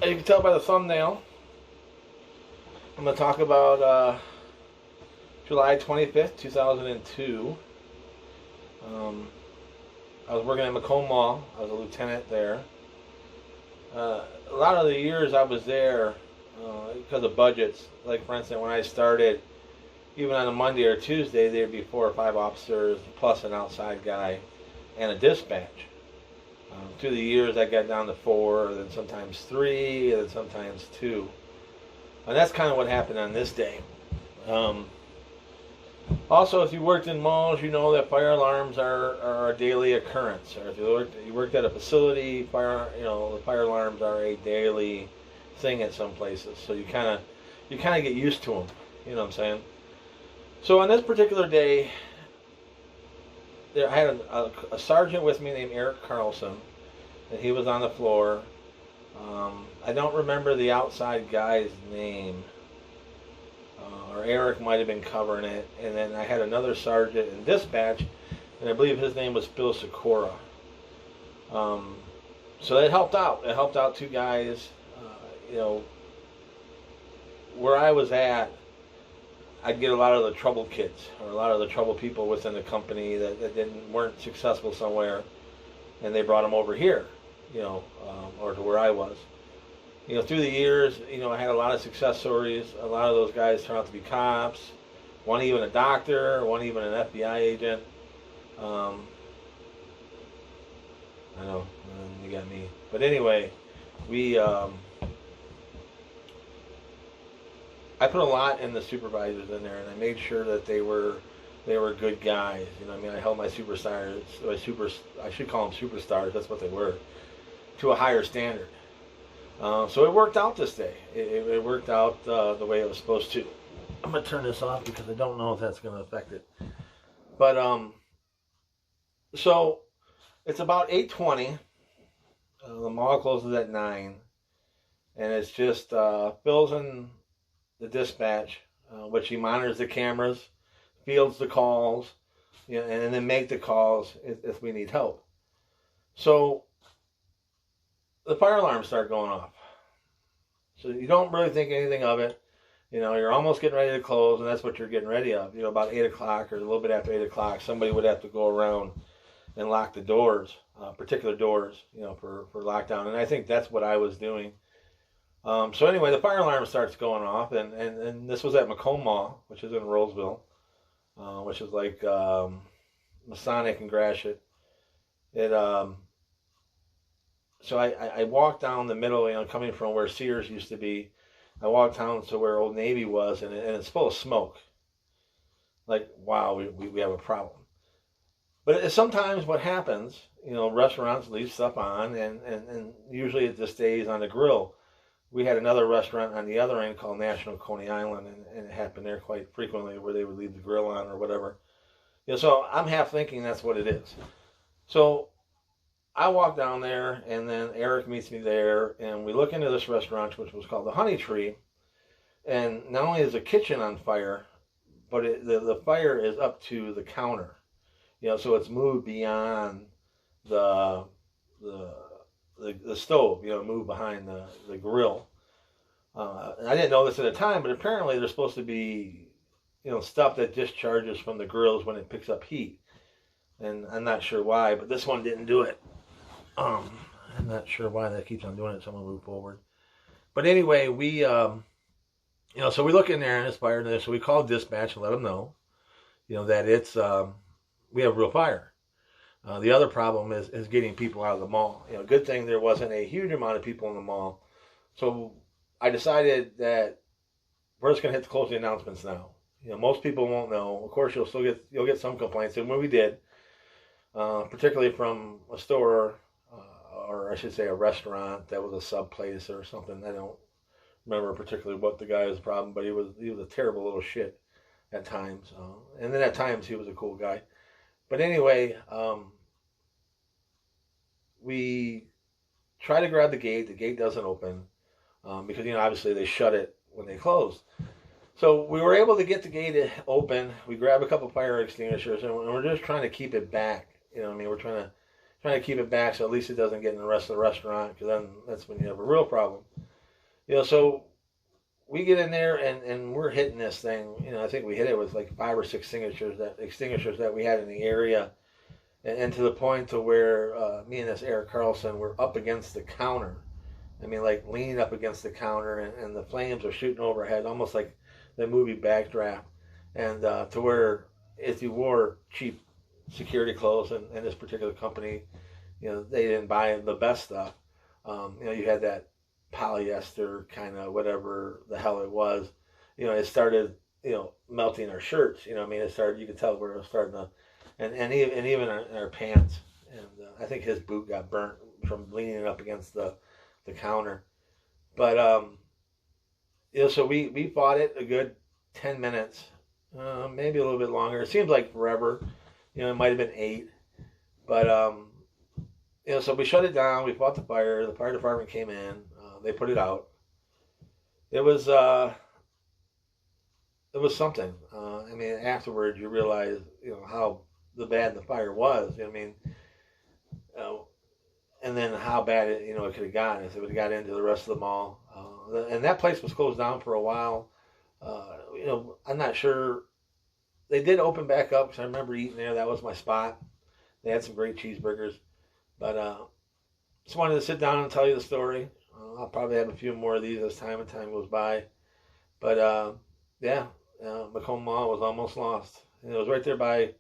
As you can tell by the thumbnail, I'm going to talk about July 25th, 2002. I was working at Macomb Mall. I was a lieutenant there. A lot of the years I was there, because of budgets, like for instance, when I started, even on a Monday or Tuesday, there'd be 4 or 5 officers, plus an outside guy, and a dispatch. Through the years, I got down to 4, then sometimes 3, and then sometimes 2. And that's kind of what happened on this day. Also, if you worked in malls, you know that fire alarms are a daily occurrence. Or if you worked at a facility, the fire alarms are a daily thing at some places. So you kind of get used to them. You know what I'm saying? So on this particular day, I had a sergeant with me named Eric Carlson, and he was on the floor. I don't remember the outside guy's name. Or Eric might have been covering it, and then I had another sergeant in dispatch, and I believe his name was Bill Sikora. So it helped out. It helped out 2 guys. Where I was at, I'd get a lot of the trouble kids, or a lot of the trouble people within the company that weren't successful somewhere, and they brought them over here, or to where I was. Through the years, I had a lot of success stories. A lot of those guys turned out to be cops. One even a doctor. One even an FBI agent. I know, you got me. But anyway, I put a lot in the supervisors in there, and I made sure that they were good guys. I held my superstars, I should call them superstars. That's what they were, to a higher standard. So it worked out this day. It worked out the way it was supposed to. I'm going to turn this off because I don't know if that's going to affect it. But, so it's about 8:20. The mall closes at 9. And it's just Phil's in the dispatch, which he monitors the cameras, fields the calls, and then make the calls if we need help. So the fire alarms start going off. So you don't really think anything of it. You're almost getting ready to close, and that's what you're getting ready of. About 8 o'clock or a little bit after 8 o'clock, somebody would have to go around and lock the doors, particular doors, for lockdown. And I think that's what I was doing. So anyway, the fire alarm starts going off, and this was at Macomb Mall, which is in Roseville, which is like Masonic and Gratiot. So I walked down the middle, coming from where Sears used to be. I walked down to where Old Navy was, and it's full of smoke. Like, wow, we have a problem. But sometimes what happens, restaurants leave stuff on, and usually it just stays on the grill. We had another restaurant on the other end called National Coney Island, and it happened there quite frequently where they would leave the grill on or whatever. So I'm half thinking that's what it is. So I walk down there, and then Eric meets me there, and we look into this restaurant, which was called the Honey Tree. And not only is the kitchen on fire, but the fire is up to the counter. So it's moved beyond the stove, moved behind the grill. And I didn't know this at the time, but apparently there's supposed to be, stuff that discharges from the grills when it picks up heat. And I'm not sure why, but this one didn't do it. I'm not sure why that keeps on doing it, so I'm going to move forward. But anyway, we, so we look in there and it's fire in there, so we call dispatch and let them know, that it's, we have real fire. The other problem is getting people out of the mall. Good thing there wasn't a huge amount of people in the mall. So I decided that we're just going to hit the closing announcements now. Most people won't know. Of course, you'll get some complaints, and when we did, particularly from a store, or I should say a restaurant that was a sub place or something. I don't remember particularly what the guy was problem, but he was a terrible little shit at times. And then at times he was a cool guy. But anyway, we try to grab the gate. The gate doesn't open because obviously they shut it when they closed. So we were able to get the gate open. We grab a couple fire extinguishers, and we're just trying to keep it back. We're trying to keep it back so at least it doesn't get in the rest of the restaurant, because then that's when you have a real problem. So we get in there and we're hitting this thing. I think we hit it with like 5 or 6 extinguishers that we had in the area, and to the point to where me and this Eric Carlson were up against the counter. I mean, like leaning up against the counter, and the flames are shooting overhead, almost like the movie Backdraft. And to where if you wore cheap security clothes in this particular company, they didn't buy the best stuff. You had that polyester kind of whatever the hell it was. It started, melting our shirts. I mean, it started. You could tell where it was starting to, and even our pants. And I think his boot got burnt from leaning up against the counter. But so we fought it a good 10 minutes, maybe a little bit longer. It seems like forever. It might have been 8, but so we shut it down. We fought the fire. The fire department came in. They put it out. It was something. I mean, afterwards you realize how the bad the fire was. I mean, uh, and then how bad it could have gotten if it would have got into the rest of the mall. And that place was closed down for a while. I'm not sure. They did open back up because I remember eating there. That was my spot. They had some great cheeseburgers. But just wanted to sit down and tell you the story. I'll probably have a few more of these as time and time goes by. But yeah, Macomb Mall was almost lost. And it was right there by